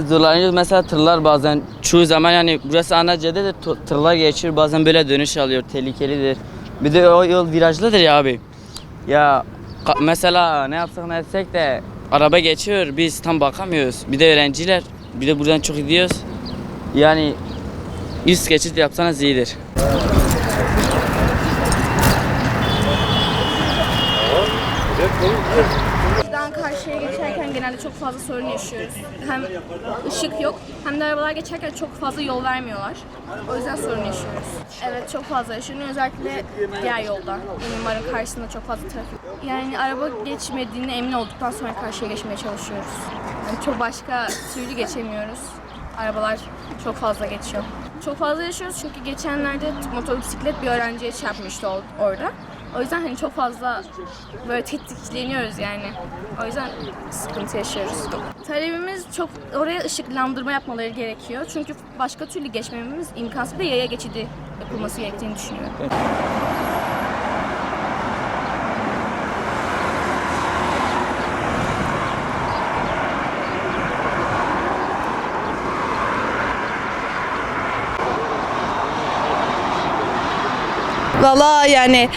Zorlanıyoruz mesela tırlar bazen çoğu zaman yani burası ana cadde de tırlar geçiyor bazen böyle dönüş alıyor tehlikelidir. Bir de o yol virajlıdır ya abi. Ya mesela ne yapsak ne etsek de araba geçiyor biz tam bakamıyoruz. Bir de öğrenciler bir de buradan çok gidiyoruz. Yani üst geçit yapsanız iyidir. Buradan karşıya geçerken genelde çok fazla sorun yaşıyoruz. Hem ışık yok hem de arabalar geçerken çok fazla yol vermiyorlar. O yüzden sorun yaşıyoruz. Evet çok fazla yaşanıyor özellikle diğer yolda. Mimarın karşısında çok fazla trafik. Yani araba geçmediğine emin olduktan sonra karşıya geçmeye çalışıyoruz. Yani çok başka türlü geçemiyoruz. Arabalar çok fazla geçiyor. Çok fazla yaşıyoruz çünkü geçenlerde motosiklet bir öğrenciye çarpmıştı orada. O yüzden hani çok fazla böyle tetikleniyoruz yani. O yüzden sıkıntı yaşıyoruz. Talebimiz çok oraya ışıklandırma yapmaları gerekiyor. Çünkü başka türlü geçmememiz imkansız ve yaya geçidi yapılması gerektiğini düşünüyorum. Valla yani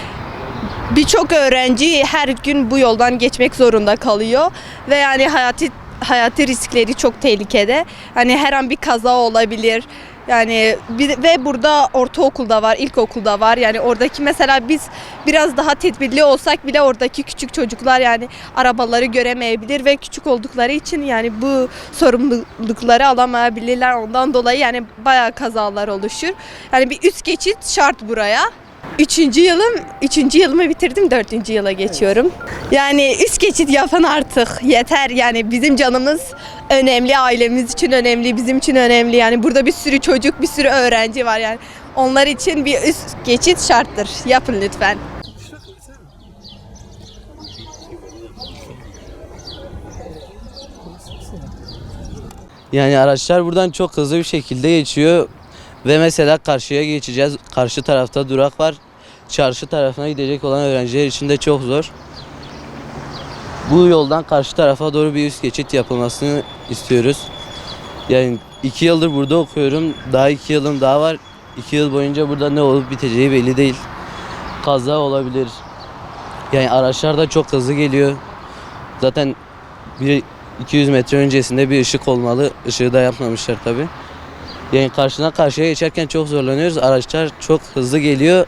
birçok öğrenci her gün bu yoldan geçmek zorunda kalıyor ve yani hayati riskleri çok tehlikede. Hani her an bir kaza olabilir. Yani ve burada ortaokulda var, ilkokulda var. Yani oradaki mesela biz biraz daha tedbirli olsak bile oradaki küçük çocuklar yani arabaları göremeyebilir ve küçük oldukları için yani bu sorumlulukları alamayabilirler. Ondan dolayı yani bayağı kazalar oluşur. Yani bir üst geçit şart buraya. Üçüncü yılımı bitirdim, 4. yıla geçiyorum. Yani üst geçit yapın artık, yeter yani bizim canımız önemli, ailemiz için önemli, bizim için önemli. Yani burada bir sürü çocuk, bir sürü öğrenci var yani. Onlar için bir üst geçit şarttır, yapın lütfen. Yani araçlar buradan çok hızlı bir şekilde geçiyor. Ve mesela karşıya geçeceğiz. Karşı tarafta durak var. Çarşı tarafına gidecek olan öğrenciler için de çok zor. Bu yoldan karşı tarafa doğru bir üst geçit yapılmasını istiyoruz. Yani 2 yıldır burada okuyorum. Daha 2 yılım daha var. 2 yıl boyunca burada ne olup biteceği belli değil. Kaza olabilir. Yani araçlar da çok hızlı geliyor. Zaten 200 metre öncesinde bir ışık olmalı. Işığı da yapmamışlar tabii. Yani karşıdan karşıya geçerken çok zorlanıyoruz. Araçlar çok hızlı geliyor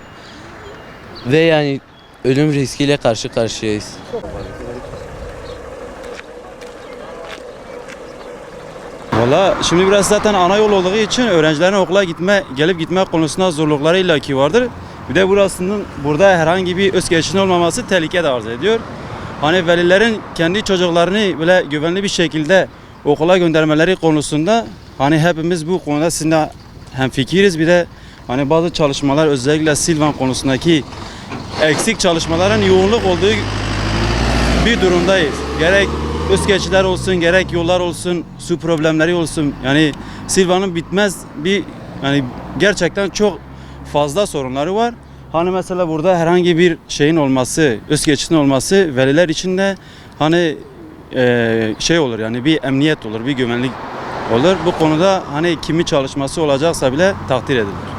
ve yani ölüm riskiyle karşı karşıyayız. Valla şimdi biraz zaten ana yol olduğu için öğrencilerin okula gelip gitme konusunda zorlukları illaki vardır. Bir de burada herhangi bir öz geçişin olmaması tehlike de arz ediyor. Hani velilerin kendi çocuklarını böyle güvenli bir şekilde okula göndermeleri konusunda hani hepimiz bu konuda sizinle hemfikiriz. Bir de hani bazı çalışmalar özellikle Silvan konusundaki eksik çalışmaların yoğunluk olduğu bir durumdayız. Gerek üst geçitler olsun, gerek yollar olsun, su problemleri olsun. Yani Silvan'ın bitmez yani gerçekten çok fazla sorunları var. Hani mesela burada herhangi bir şeyin olması, üst geçitin olması veliler için de hani şey olur yani bir emniyet olur, bir güvenlik olur. Bu konuda hani kimi çalışması olacaksa bile takdir edilir.